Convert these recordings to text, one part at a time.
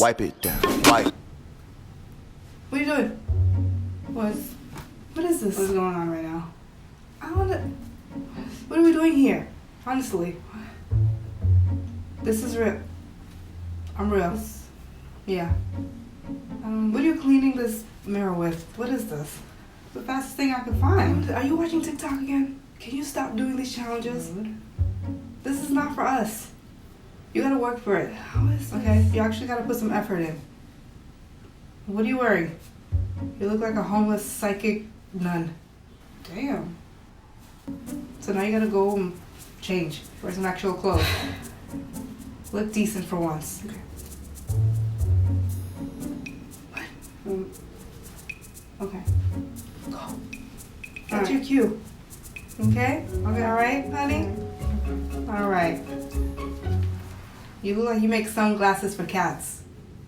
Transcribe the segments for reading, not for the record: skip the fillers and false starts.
Wipe it down. Wipe. What are you doing? What is this? What's going on right now? I don't know. What are we doing here? Honestly. This is real. I'm real. Yeah. What are you cleaning this mirror with? What is this? The fastest thing I could find. Are you watching TikTok again? Can you stop doing these challenges? Dude. This is not for us. You gotta work for it. How is this? Okay? You actually gotta put some effort in. What are you wearing? You look like a homeless psychic nun. Damn. So now you gotta go and change. Wear some actual clothes. Look decent for once. Okay. What? Okay. Go. That's Alright. your cue. Okay? Alright, honey? Alright. You look like you make sunglasses for cats.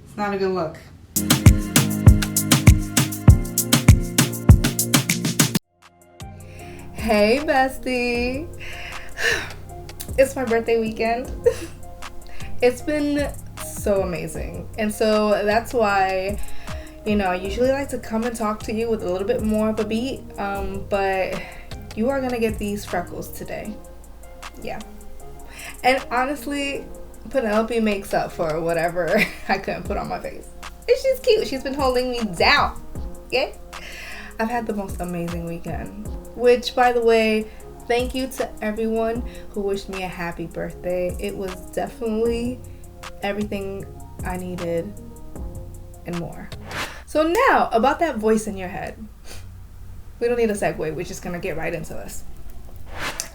It's not a good look. Hey, bestie. It's my birthday weekend. It's been so amazing. And so that's why, I usually like to come and talk to you with a little bit more of a beat. But you are going to get these freckles today. Yeah. And honestly, Penelope makes up for whatever I couldn't put on my face. And she's cute. She's been holding me down. Okay? I've had the most amazing weekend. Which, by the way, thank you to everyone who wished me a happy birthday. It was definitely everything I needed and more. So now, about that voice in your head. We don't need a segue. We're just going to get right into this.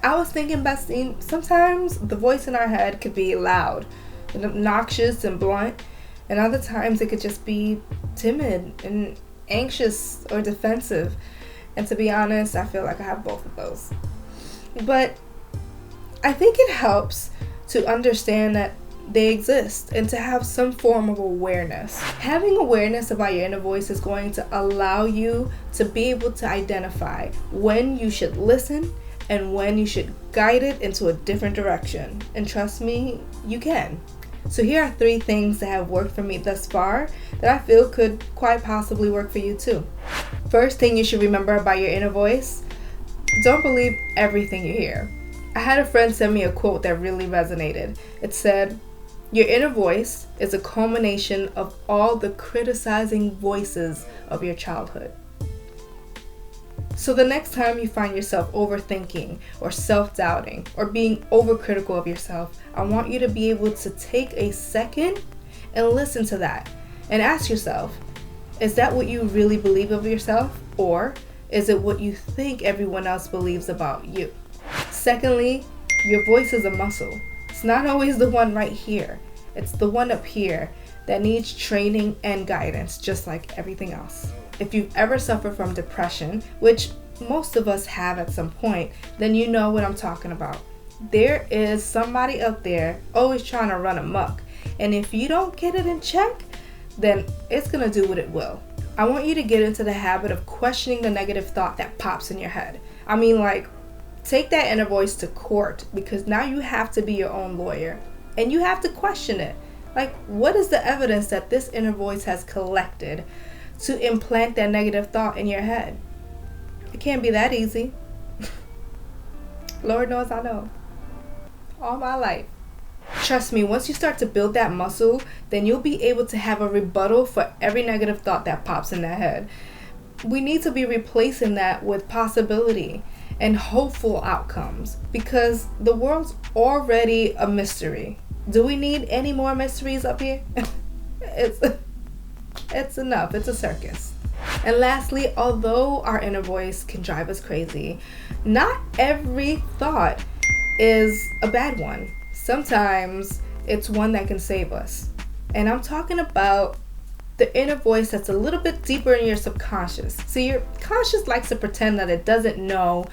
I was thinking, bestie, sometimes the voice in our head could be loud and obnoxious and blunt. And other times it could just be timid and anxious or defensive. And to be honest, I feel like I have both of those. But I think it helps to understand that they exist and to have some form of awareness. Having awareness about your inner voice is going to allow you to be able to identify when you should listen and when you should guide it into a different direction. And trust me, you can. So here are 3 things that have worked for me thus far that I feel could quite possibly work for you too. First thing you should remember about your inner voice: don't believe everything you hear. I had a friend send me a quote that really resonated. It said, "Your inner voice is a culmination of all the criticizing voices of your childhood." So the next time you find yourself overthinking or self-doubting or being overcritical of yourself, I want you to be able to take a second and listen to that and ask yourself, is that what you really believe of yourself, or is it what you think everyone else believes about you? Secondly, your voice is a muscle. It's not always the one right here. It's the one up here that needs training and guidance, just like everything else. If you've ever suffered from depression, which most of us have at some point, then you know what I'm talking about. There is somebody up there always trying to run amok. And if you don't get it in check, then it's going to do what it will. I want you to get into the habit of questioning the negative thought that pops in your head. I mean, like, take that inner voice to court, because now you have to be your own lawyer. And you have to question it. Like, what is the evidence that this inner voice has collected to implant that negative thought in your head? It can't be that easy. Lord knows I know. All my life. Trust me, once you start to build that muscle, then you'll be able to have a rebuttal for every negative thought that pops in that head. We need to be replacing that with possibility and hopeful outcomes, because the world's already a mystery. Do we need any more mysteries up here? It's enough. It's a circus. And lastly, although our inner voice can drive us crazy, not every thought is a bad one. Sometimes it's one that can save us. And I'm talking about the inner voice that's a little bit deeper in your subconscious. So your conscious likes to pretend that it doesn't know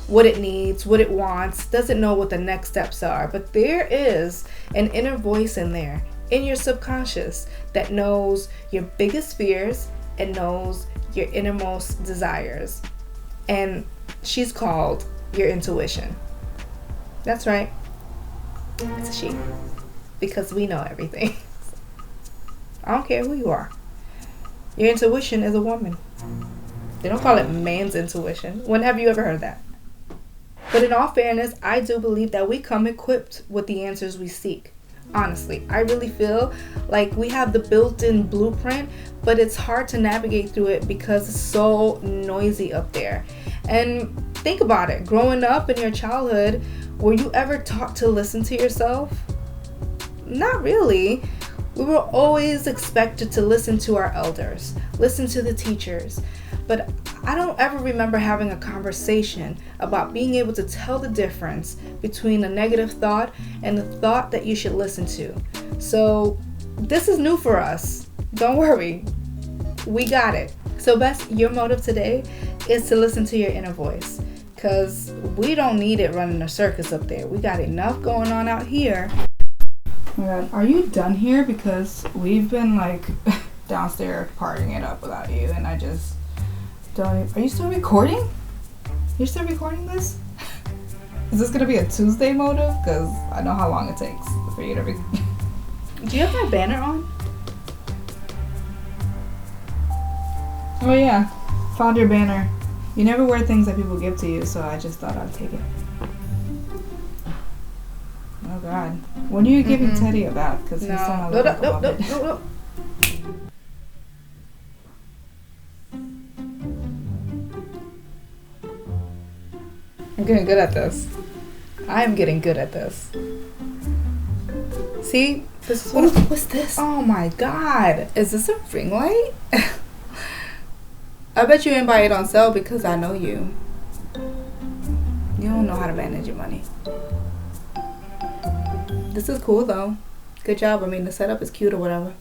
what it needs, what it wants, doesn't know what the next steps are. But there is an inner voice in there, in your subconscious, that knows your biggest fears and knows your innermost desires. And she's called your intuition. That's right. It's a she. Because we know everything. I don't care who you are. Your intuition is a woman. They don't call it man's intuition. When have you ever heard that? But in all fairness, I do believe that we come equipped with the answers we seek. Honestly, I really feel like we have the built-in blueprint, but it's hard to navigate through it because it's so noisy up there. And think about it. Growing up in your childhood, were you ever taught to listen to yourself? Not really. We were always expected to listen to our elders, listen to the teachers. But I don't ever remember having a conversation about being able to tell the difference between a negative thought and the thought that you should listen to. So this is new for us. Don't worry. We got it. So Bess, your motive today is to listen to your inner voice, because we don't need it running a circus up there. We got enough going on out here. Oh my God, are you done here? Because we've been like downstairs partying it up without you, and I just don't even... Are you still recording? You're still recording this? Is this gonna be a Tuesday motive? Because I know how long it takes for you to Do you have my banner on? Oh yeah, found your banner. You never wear things that people give to you, so I just thought I'd take it. Oh God, when are you giving Teddy a bath? Because he's starting to look like a muppet. I'm getting good at this. I am getting good at this. See, this is what. What's this? Oh my God, is this a ring light? I bet you didn't buy it on sale because I know you. You don't know how to manage your money. This is cool though. Good job. I mean, the setup is cute or whatever.